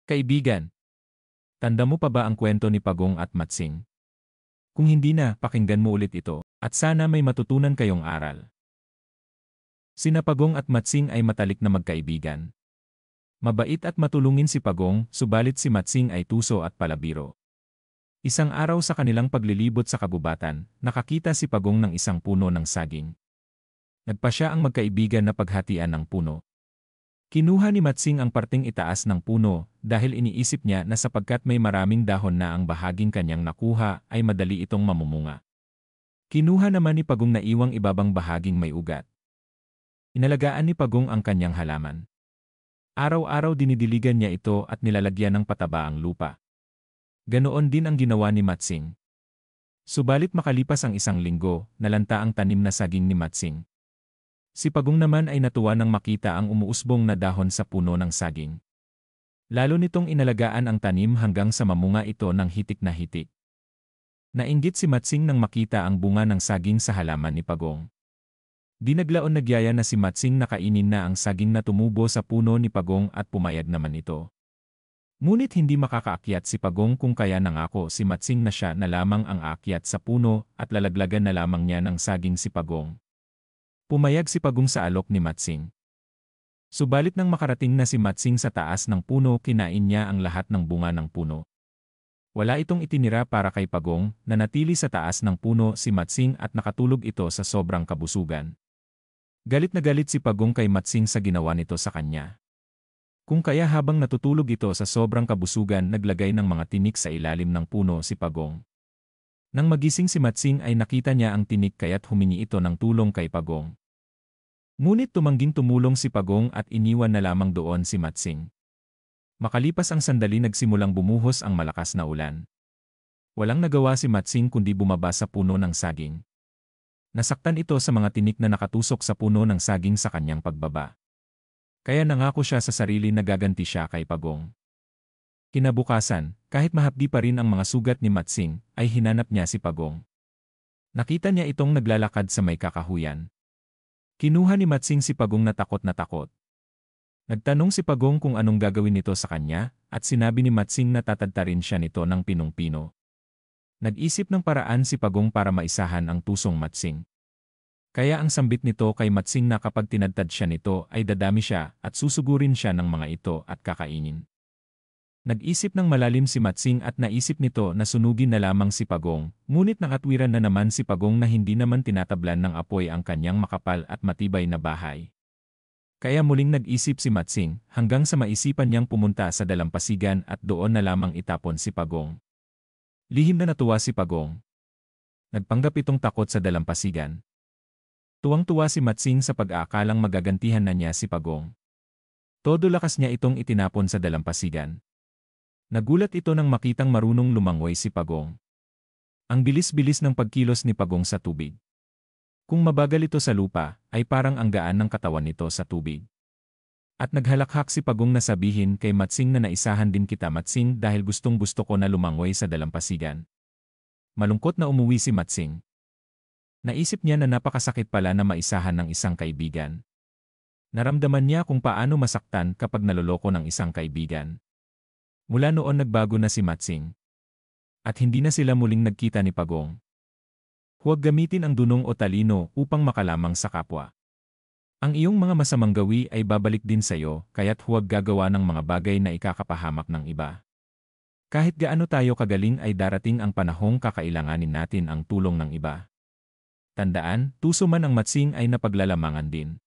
Kaibigan, tanda mo pa ba ang kwento ni Pagong at Matsing? Kung hindi na, pakinggan mo ulit ito, at sana may matutunan kayong aral. Sina Pagong at Matsing ay matalik na magkaibigan. Mabait at matulungin si Pagong, subalit si Matsing ay tuso at palabiro. Isang araw sa kanilang paglilibot sa kagubatan, nakakita si Pagong ng isang puno ng saging. Nagpa siya ang magkaibigan na paghatian ng puno. Kinuha ni Matsing ang parteng itaas ng puno dahil iniisip niya na sapagkat may maraming dahon na ang bahaging kanyang nakuha ay madali itong mamumunga. Kinuha naman ni Pagong na iwang ibabang bahaging may ugat. Inalagaan ni Pagong ang kanyang halaman. Araw-araw dinidiligan niya ito at nilalagyan ng pataba ang lupa. Ganoon din ang ginawa ni Matsing. Subalit makalipas ang isang linggo, nalanta ang tanim na saging ni Matsing. Si Pagong naman ay natuwa nang makita ang umuusbong na dahon sa puno ng saging. Lalo nitong inalagaan ang tanim hanggang sa mamunga ito ng hitik na hitik. Nainggit si Matsing nang makita ang bunga ng saging sa halaman ni Pagong. Di naglaon nagyaya na si Matsing na kainin na ang saging na tumubo sa puno ni Pagong at pumayag naman ito. Ngunit hindi makakaakyat si Pagong kung kaya nangako si Matsing na siya na lamang ang aakyat sa puno at lalaglagan na lamang niya ng saging si Pagong. Pumayag si Pagong sa alok ni Matsing. Subalit nang makarating na si Matsing sa taas ng puno, kinain niya ang lahat ng bunga ng puno. Wala itong itinira para kay Pagong, nanatili sa taas ng puno si Matsing at nakatulog ito sa sobrang kabusugan. Galit na galit si Pagong kay Matsing sa ginawa nito sa kanya. Kung kaya habang natutulog ito sa sobrang kabusugan, naglagay ng mga tinik sa ilalim ng puno si Pagong. Nang magising si Matsing ay nakita niya ang tinik kaya't humingi ito ng tulong kay Pagong. Ngunit tumangging tumulong si Pagong at iniwan na lamang doon si Matsing. Makalipas ang sandali nagsimulang bumuhos ang malakas na ulan. Walang nagawa si Matsing kundi bumaba sa puno ng saging. Nasaktan ito sa mga tinik na nakatusok sa puno ng saging sa kanyang pagbaba. Kaya nangako siya sa sarili na gaganti siya kay Pagong. Kinabukasan, kahit mahapdi pa rin ang mga sugat ni Matsing, ay hinanap niya si Pagong. Nakita niya itong naglalakad sa may kakahuyan. Kinuha ni Matsing si Pagong na takot na takot. Nagtanong si Pagong kung anong gagawin nito sa kanya, at sinabi ni Matsing na tatadtarin siya nito ng pinong-pino. Nag-isip ng paraan si Pagong para maisahan ang tusong Matsing. Kaya ang sambit nito kay Matsing na kapag tinadtad siya nito ay dadami siya at susugurin siya ng mga ito at kakainin. Nag-isip ng malalim si Matsing at naisip nito na sunugin na lamang si Pagong, ngunit nakatwiran na naman si Pagong na hindi naman tinatablan ng apoy ang kanyang makapal at matibay na bahay. Kaya muling nag-isip si Matsing hanggang sa maisipan niyang pumunta sa dalampasigan at doon na lamang itapon si Pagong. Lihim na natuwa si Pagong. Nagpanggap itong takot sa dalampasigan. Tuwang-tuwa si Matsing sa pag-aakalang magagantihan na niya si Pagong. Todo lakas niya itong itinapon sa dalampasigan. Nagulat ito nang makitang marunong lumangoy si Pagong. Ang bilis-bilis ng pagkilos ni Pagong sa tubig. Kung mabagal ito sa lupa, ay parang ang gaan ng katawan nito sa tubig. At naghalakhak si Pagong na sabihin kay Matsing na naisahan din kita Matsing dahil gustong-gusto ko na lumangoy sa dalampasigan. Malungkot na umuwi si Matsing. Naisip niya na napakasakit pala na maisahan ng isang kaibigan. Naramdaman niya kung paano masaktan kapag naloloko ng isang kaibigan. Mula noon nagbago na si Matsing. At hindi na sila muling nagkita ni Pagong. Huwag gamitin ang dunong o talino upang makalamang sa kapwa. Ang iyong mga masamang gawi ay babalik din sa iyo, kaya't huwag gagawa ng mga bagay na ikakapahamak ng iba. Kahit gaano tayo kagaling ay darating ang panahong kakailanganin natin ang tulong ng iba. Tandaan, tuso man ang Matsing ay napaglalamangan din.